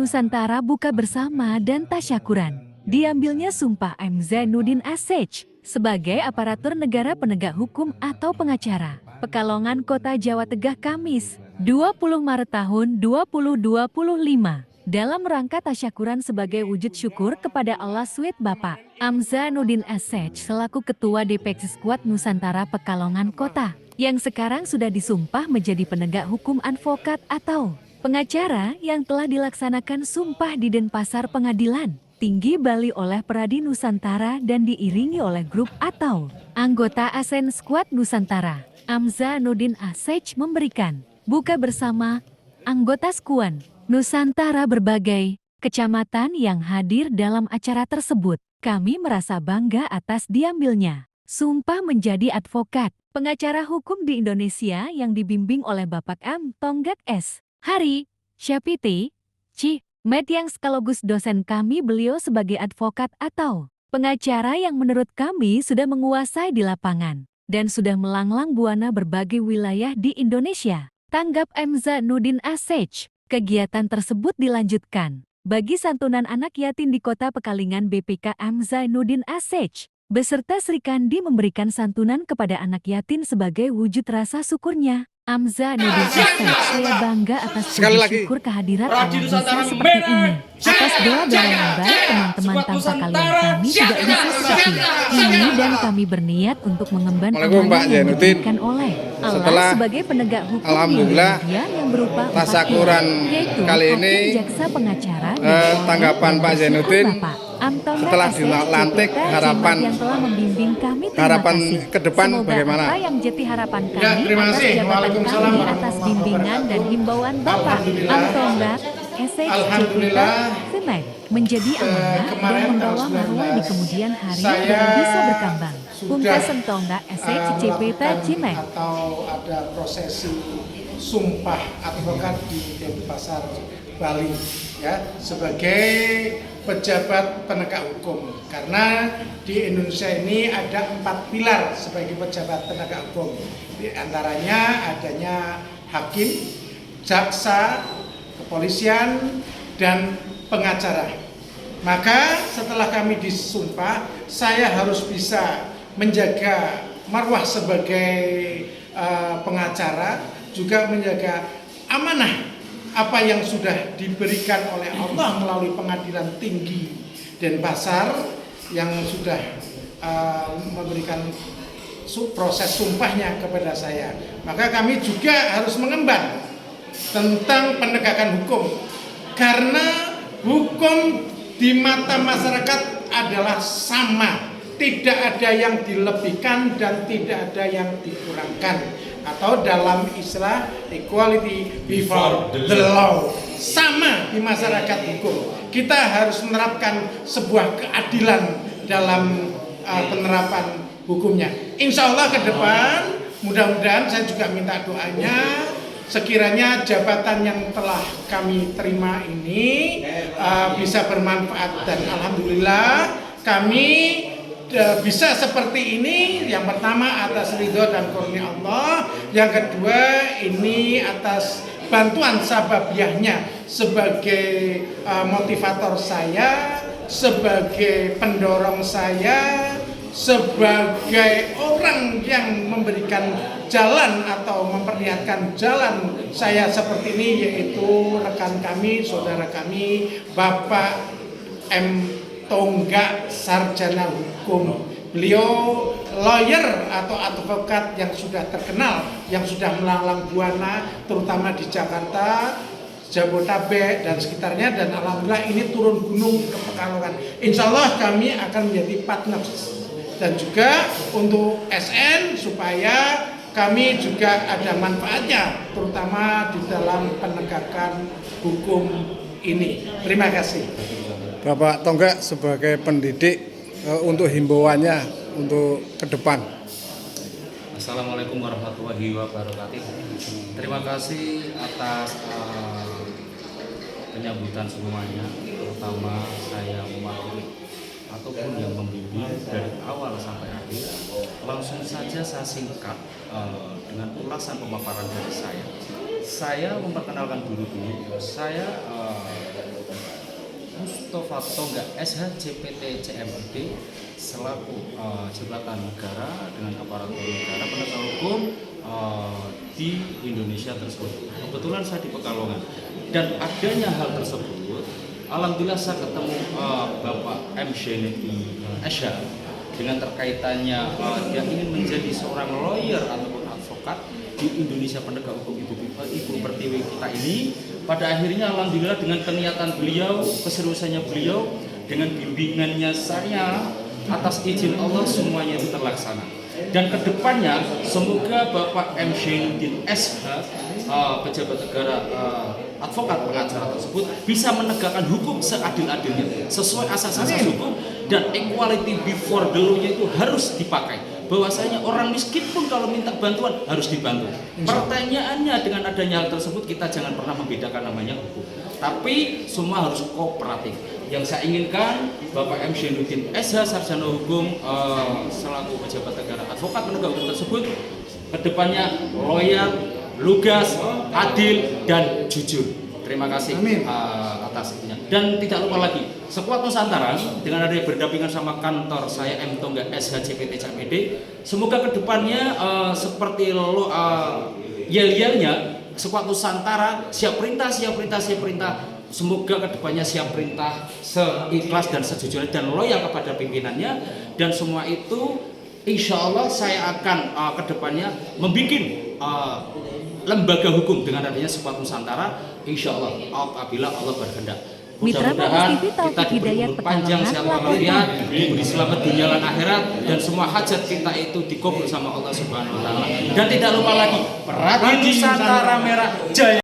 Nusantara buka bersama dan tasyakuran. Diambilnya Sumpah M. Zainuddin SH sebagai aparatur negara penegak hukum atau pengacara. Pekalongan Kota Jawa Tengah Kamis, 20 Maret tahun 2025. Dalam rangka tasyakuran sebagai wujud syukur kepada Allah SWT Bapak M. Zainuddin SH selaku Ketua DPX Squad Nusantara Pekalongan Kota, yang sekarang sudah disumpah menjadi penegak hukum advokat atau pengacara yang telah dilaksanakan sumpah di Denpasar Pengadilan Tinggi Bali oleh Peradi Nusantara dan diiringi oleh grup atau anggota ASN Squad Nusantara. M. Zainuddin SH memberikan buka bersama anggota Skuan Nusantara berbagai kecamatan yang hadir dalam acara tersebut. Kami merasa bangga atas diambilnya sumpah menjadi advokat, pengacara hukum di Indonesia yang dibimbing oleh Bapak M. Tonggak S. Hari, Syapiti, Med yang sekaligus dosen kami. Beliau sebagai advokat atau pengacara yang menurut kami sudah menguasai di lapangan dan sudah melanglang buana berbagai wilayah di Indonesia. Tanggap M. Zainuddin SH, kegiatan tersebut dilanjutkan bagi santunan anak yatim di Kota Pekalingan. BPK M. Zainuddin SH beserta Sri Kandi memberikan santunan kepada anak yatim sebagai wujud rasa syukurnya. M. Zainuddin SH, saya bangga atas syukur kehadiran Allah bisa seperti ini. Atas doa-doa yang baik teman-teman tanpa kalian kami tidak bisa seperti ini dan kami berniat untuk mengemban amanah yang diberikan oleh Allah sebagai penegak hukum Alhamdulillah, yang berupa tasyakuran kali ini jaksa pengacara tanggapan Pak Zainuddin setelah dilantik, harapan ke depan bagaimana? Apa yang jadi harapan kami atas jabatan kami atas bimbingan dan himbauan Bapak Tonggak SHCPT Semen menjadi amanah dan membawa marwah di kemudian hari dan bisa berkembang. Pungkasan Tonggak SHCPT Cimek atau ada prosesi sumpah advokat di Denpasar, Bali ya, sebagai pejabat penegak hukum, karena di Indonesia ini ada 4 pilar sebagai pejabat penegak hukum, di antaranya adanya hakim, jaksa, kepolisian, dan pengacara. Maka setelah kami disumpah, saya harus bisa menjaga marwah sebagai pengacara, juga menjaga amanah apa yang sudah diberikan oleh Allah melalui Pengadilan Tinggi Denpasar yang sudah memberikan proses sumpahnya kepada saya. Maka kami juga harus mengemban tentang penegakan hukum, karena hukum di mata masyarakat adalah sama, tidak ada yang dilebihkan dan tidak ada yang dikurangkan, atau dalam istilah equality before the law, sama di masyarakat hukum. Kita harus menerapkan sebuah keadilan dalam penerapan hukumnya. Insya Allah ke depan, mudah-mudahan saya juga minta doanya, sekiranya jabatan yang telah kami terima ini bisa bermanfaat, dan alhamdulillah kami bisa seperti ini. Yang pertama atas ridho dan karunia Allah, yang kedua ini atas bantuan sababiahnya sebagai motivator saya, sebagai pendorong saya, sebagai orang yang memberikan jalan atau memperlihatkan jalan saya seperti ini, yaitu rekan kami, saudara kami, Bapak M. Tonggak, sarjana hukum. Beliau lawyer atau advokat yang sudah terkenal, yang sudah melanglang buana terutama di Jakarta, Jabodetabek dan sekitarnya, dan alhamdulillah ini turun gunung ke Pekalongan. Insya Allah kami akan menjadi partner, dan juga untuk SN supaya kami juga ada manfaatnya terutama di dalam penegakan hukum ini. Terima kasih. Bapak Tonggak sebagai pendidik untuk himbauannya untuk ke depan. Assalamualaikum warahmatullahi wabarakatuh. Terima kasih atas penyambutan semuanya, terutama saya mewakili ataupun yang membimbing dari awal sampai akhir. Langsung saja saya singkat dengan ulasan pemaparan dari saya. Saya memperkenalkan dulu. Saya Mustafa Tonggak SH CPT CMD selaku jabatan negara dengan aparatur negara penegak hukum di Indonesia tersebut. Kebetulan saya di Pekalongan dan adanya hal tersebut, alhamdulillah saya ketemu Bapak M. Zainudin SH dengan terkaitannya dia ingin menjadi seorang lawyer ataupun advokat di Indonesia penegak hukum Ibu Pertiwi kita ini. Pada akhirnya alhamdulillah dengan keniatan beliau, keseriusannya beliau, dengan bimbingannya saya, atas izin Allah semuanya itu terlaksana. Dan kedepannya semoga Bapak M. Zainudin SH pejabat negara advokat pengacara tersebut bisa menegakkan hukum seadil-adilnya sesuai asas-asas hukum, dan equality before the law-nya itu harus dipakai. Bahwasanya orang miskin pun kalau minta bantuan harus dibantu. Pertanyaannya dengan adanya hal tersebut kita jangan pernah membedakan namanya hukum, tapi semua harus kooperatif. Yang saya inginkan Bapak M. Zainudin SH sarjana hukum selaku pejabat negara advokat penegak hukum tersebut kedepannya loyal, lugas, adil dan jujur. Terima kasih atas itunya. Dan tidak lupa lagi, Sekuat Nusantara dengan adanya berdampingan sama kantor saya M. Tonggak SH CPT CMD, semoga kedepannya seperti yel-yelnya Sekuat Nusantara siap perintah. Semoga kedepannya siap perintah seikhlas dan sejujurnya dan loyal kepada pimpinannya, dan semua itu insya Allah saya akan kedepannya membuat lembaga hukum dengan adanya Sekuat Nusantara, insya Allah apabila Allah berkehendak. Mitra Mudah-mudahan Kompas TV kita Taufik diberi Hidayat umur panjang, sehat walafiat, diberi selamat dunia dan akhirat, dan semua hajat kita itu dikabul sama Allah Subhanahu wa taala. Dan tidak lupa lagi, Praja Nusantara Merah Jaya.